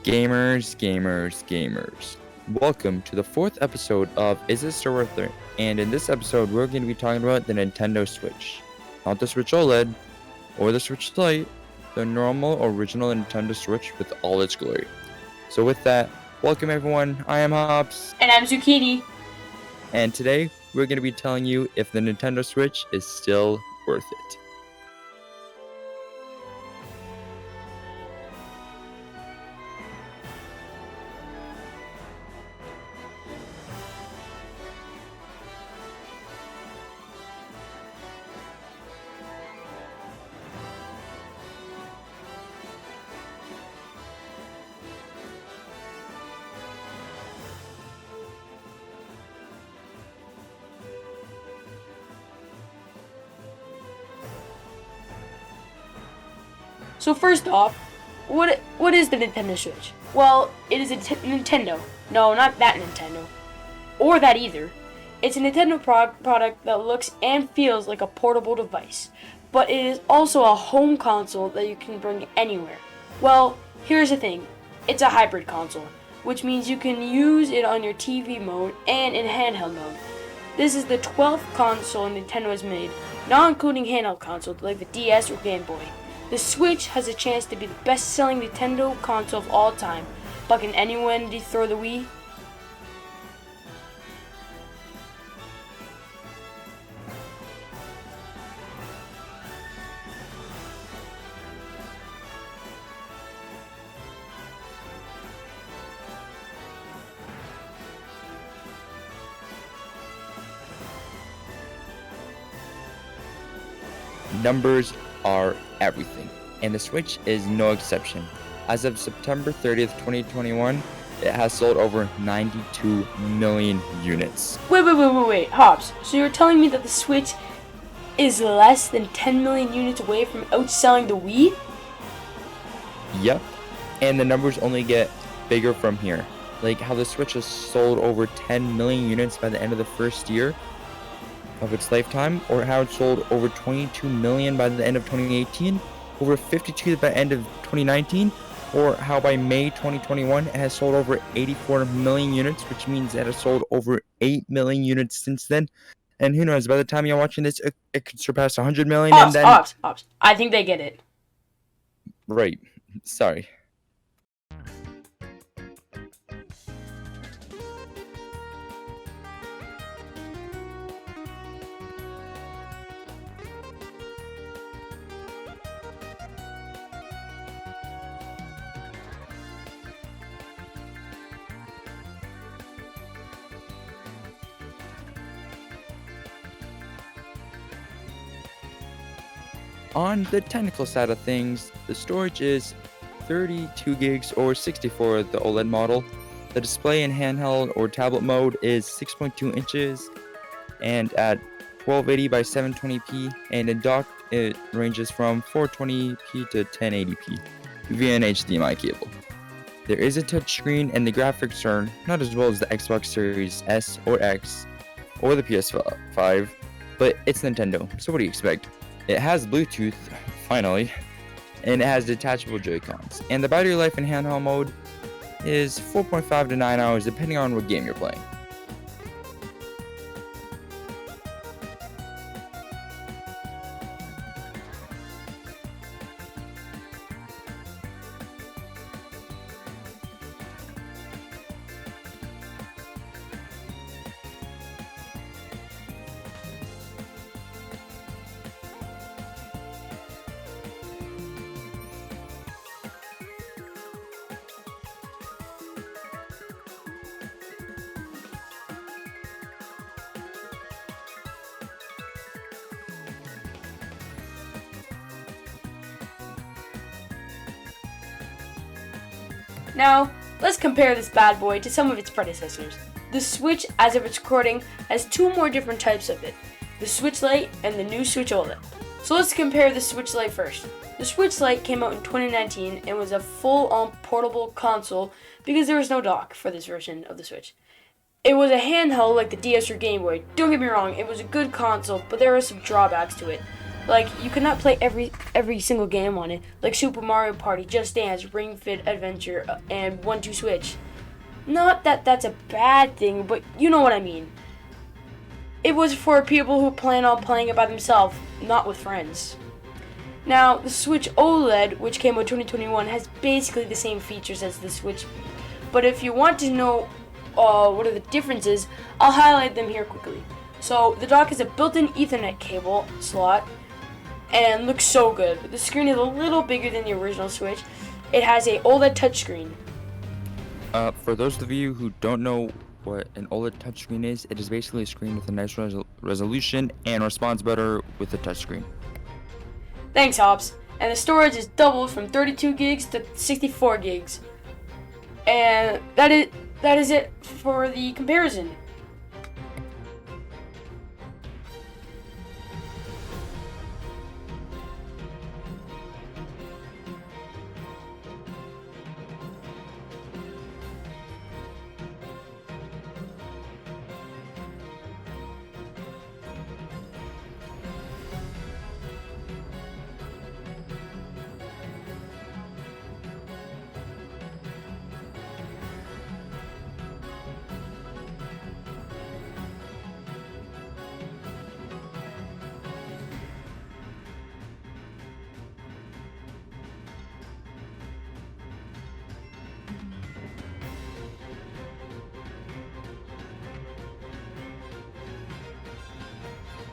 Gamers. Welcome to the fourth episode of Is This Still Worth It? And in this episode, we're going to be talking about the Nintendo Switch. Not the Switch OLED or the Switch Lite, the normal original Nintendo Switch with all its glory. So with that, welcome everyone, I am Hobbs. And I'm Zucchini. And today, we're going to be telling you if the Nintendo Switch is still worth it. So first off, what is the Nintendo Switch? Well, it is a Nintendo. No, not that Nintendo. Or that either. It's a Nintendo product that looks and feels like a portable device. But it is also a home console that you can bring anywhere. Well, here's the thing. It's a hybrid console, which means you can use it on your TV mode and in handheld mode. This is the 12th console Nintendo has made, not including handheld consoles like the DS or Game Boy. The Switch has a chance to be the best-selling Nintendo console of all time, but can anyone dethrone the Wii? Numbers are everything, and the Switch is no exception. As of September 30th, 2021, it has sold over 92 million units. Wait, Hobbs. So you're telling me that the Switch is less than 10 million units away from outselling the Wii? Yep, and the numbers only get bigger from here. Like how the Switch has sold over 10 million units by the end of the first year of its lifetime, or how it sold over 22 million by the end of 2018, over 52 by the end of 2019, or how by May 2021 it has sold over 84 million units, which means it has sold over 8 million units since then. And who knows, by the time you're watching this, it could surpass 100 million. Hobbs. I think they get it. Right. Sorry. On the technical side of things, the storage is 32 gigs or 64 the OLED model. The display in handheld or tablet mode is 6.2 inches and at 1280 by 720p, and in dock it ranges from 420p to 1080p via an HDMI cable. There is a touchscreen and the graphics are not as well as the Xbox Series S or X or the PS5, but it's Nintendo, so what do you expect? It has Bluetooth, finally, and it has detachable Joy-Cons. And the battery life in handheld mode is 4.5 to 9 hours depending on what game you're playing. Now, let's compare this bad boy to some of its predecessors. The Switch, as of its recording, has two more different types of it, the Switch Lite and the new Switch OLED. So let's compare the Switch Lite first. The Switch Lite came out in 2019 and was a full-on portable console because there was no dock for this version of the Switch. It was a handheld like the DS or Game Boy. Don't get me wrong, it was a good console, but there were some drawbacks to it. Like, you cannot play every single game on it, like Super Mario Party, Just Dance, Ring Fit Adventure, and 1-2 Switch. Not that that's a bad thing, but you know what I mean. It was for people who plan on playing it by themselves, not with friends. Now, the Switch OLED, which came out in 2021, has basically the same features as the Switch. But if you want to know what are the differences, I'll highlight them here quickly. So, the dock has a built-in Ethernet cable slot, and looks so good. The screen is a little bigger than the original Switch. It has a OLED touchscreen. For those of you who don't know what an OLED touchscreen is, it is basically a screen with a nice resolution and responds better with the touchscreen. Thanks, Hops. And the storage is doubled from 32 gigs to 64 gigs. And that is it for the comparison.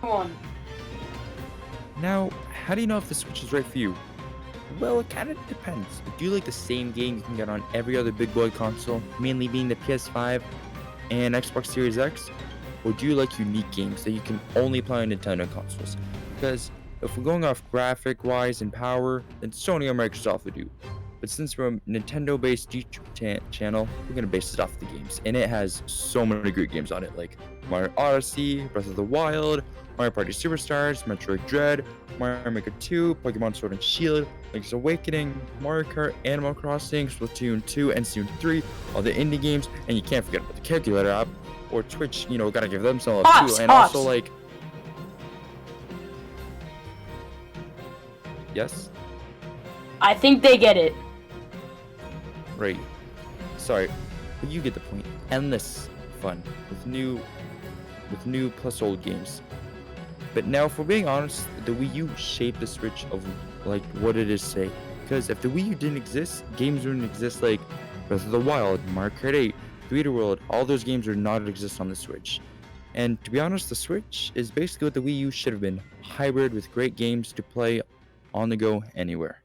Come on. Now, how do you know if the Switch is right for you? Well, it kind of depends. Do you like the same game you can get on every other big boy console, mainly being the PS5 and Xbox Series X? Or do you like unique games that you can only play on Nintendo consoles? Because if we're going off graphic-wise and power, then Sony or Microsoft would do. But since we're a Nintendo-based YouTube channel, we're going to base it off the games. And it has so many great games on it, like Mario Odyssey, Breath of the Wild, Mario Party Superstars, Metroid Dread, Mario Maker 2, Pokemon Sword and Shield, Link's Awakening, Mario Kart, Animal Crossing, Splatoon 2, and Splatoon 3, all the indie games, and you can't forget about the Calculator app, or Twitch, gotta give them some love too, and also like... Yes? I think they get it. Right. Sorry, but you get the point. Endless fun with new plus old games. But now, if we're being honest, the Wii U shaped the Switch of like what it is today. Because if the Wii U didn't exist, games wouldn't exist like Breath of the Wild, Mario Kart 8, 3D World. All those games would not exist on the Switch. And to be honest, the Switch is basically what the Wii U should have been: hybrid with great games to play on the go anywhere.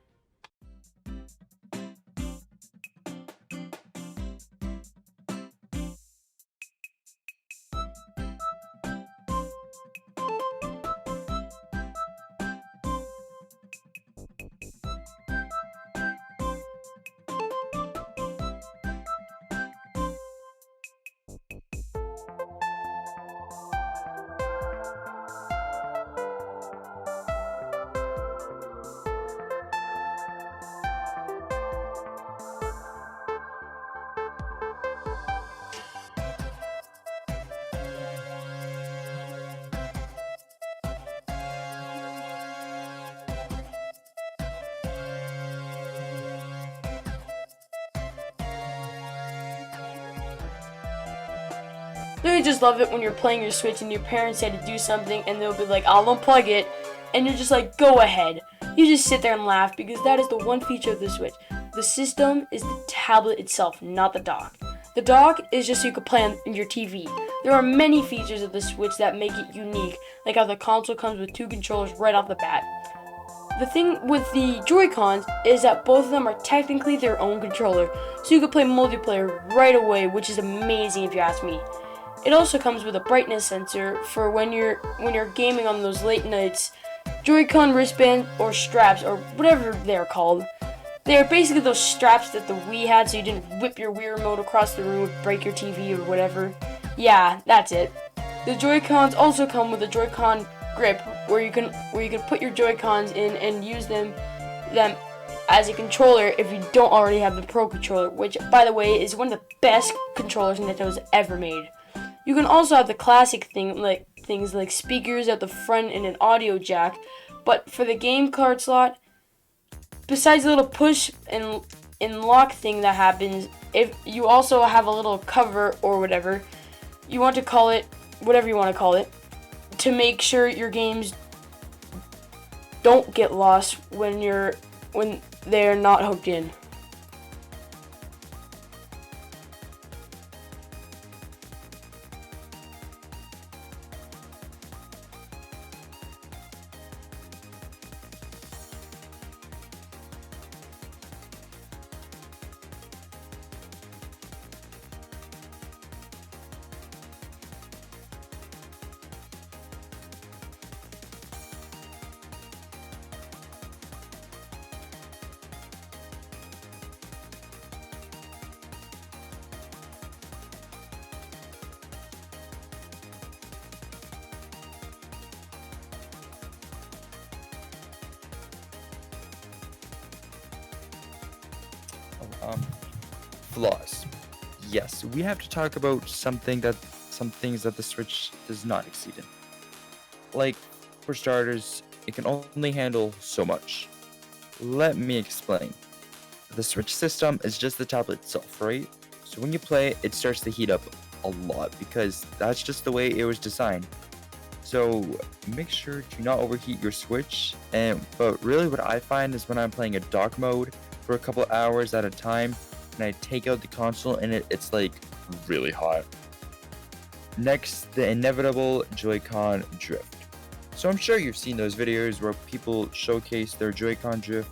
Don't you just love it when you're playing your Switch and your parents say to do something and they'll be like, I'll unplug it, and you're just like, go ahead. You just sit there and laugh because that is the one feature of the Switch. The system is the tablet itself, not the dock. The dock is just so you can play on your TV. There are many features of the Switch that make it unique, like how the console comes with 2 controllers right off the bat. The thing with the Joy-Cons is that both of them are technically their own controller, so you can play multiplayer right away, which is amazing if you ask me. It also comes with a brightness sensor for when you're gaming on those late nights. Joy-Con wristbands or straps or whatever they're called. They are basically those straps that the Wii had so you didn't whip your Wii remote across the room, break your TV or whatever. Yeah, that's it. The Joy-Cons also come with a Joy-Con grip where you can put your Joy-Cons in and use them as a controller if you don't already have the Pro Controller, which by the way is one of the best controllers Nintendo's ever made. You can also have the classic things like speakers at the front and an audio jack, But for the game card slot, besides the little push and lock thing that happens, if you also have a little cover or whatever you want to call it, whatever you want to call it, to make sure your games don't get lost when they're not hooked in. Flaws. Yes, we have to talk about some things that the Switch does not exceed in. Like, for starters, it can only handle so much. Let me explain. The Switch system is just the tablet itself, right? So when you play, it starts to heat up a lot because that's just the way it was designed. So make sure to not overheat your Switch. But really what I find is when I'm playing a dock mode for a couple hours at a time, and I take out the console and it's like really hot. Next, the inevitable Joy-Con drift. So I'm sure you've seen those videos where people showcase their Joy-Con drift.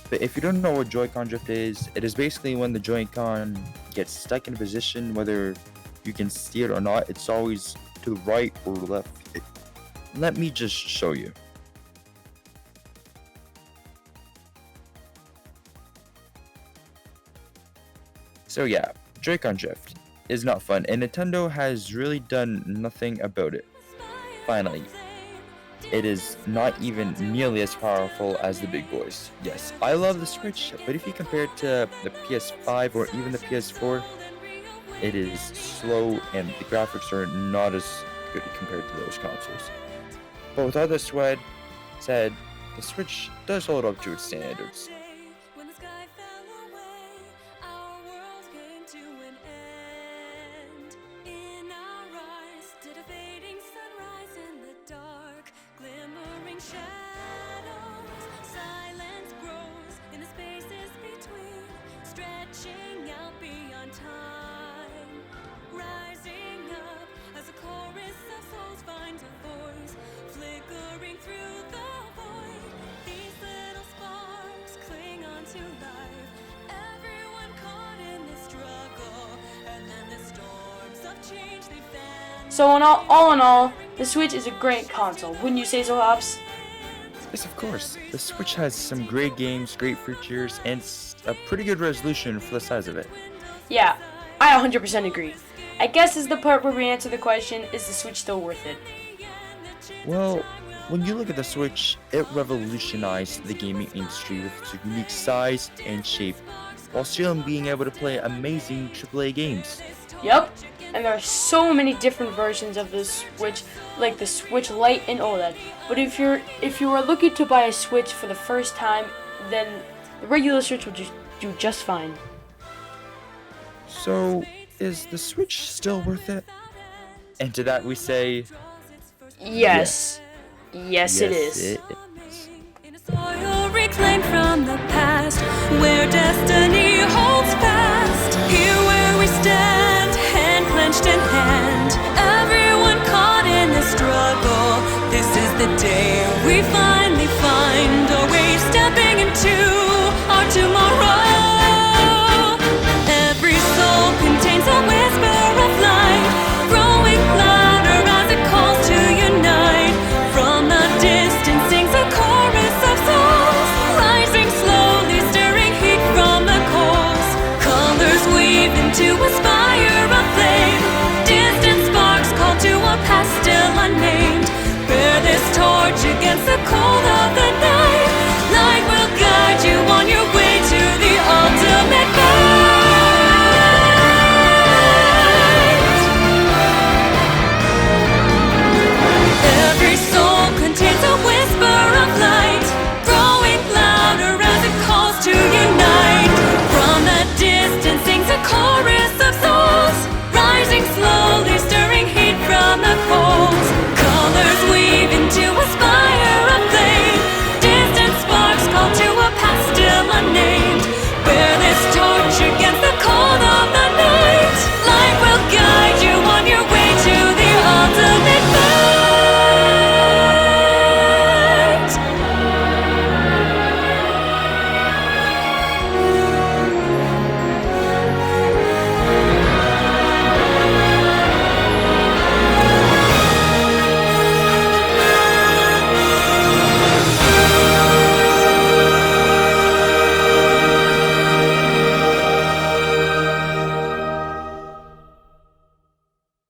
But if you don't know what Joy-Con drift is, it is basically when the Joy-Con gets stuck in a position, whether you can see it or not, it's always to the right or left. Let me just show you. So yeah, Joy-Con drift is not fun, and Nintendo has really done nothing about it. Finally, it is not even nearly as powerful as the big boys. Yes, I love the Switch, but if you compare it to the PS5 or even the PS4, it is slow and the graphics are not as good compared to those consoles. But with all this said, the Switch does hold up to its standards. So all in all, the Switch is a great console. Wouldn't you say so, Hops? Yes, of course. The Switch has some great games, great features, and a pretty good resolution for the size of it. Yeah, I 100% agree. I guess this is the part where we answer the question, is the Switch still worth it? Well, when you look at the Switch, it revolutionized the gaming industry with its unique size and shape, while still being able to play amazing AAA games. Yup, and there are so many different versions of the Switch, like the Switch Lite and OLED. But if you are looking to buy a Switch for the first time, then the regular Switch will do just fine. So, is the Switch still worth it? And to that we say, yes. Yes, it is. It is. In a soil reclaimed from the past, where destiny holds fast. Here where we stand, hand clenched in hand. Everyone caught in the struggle. This is the day we find.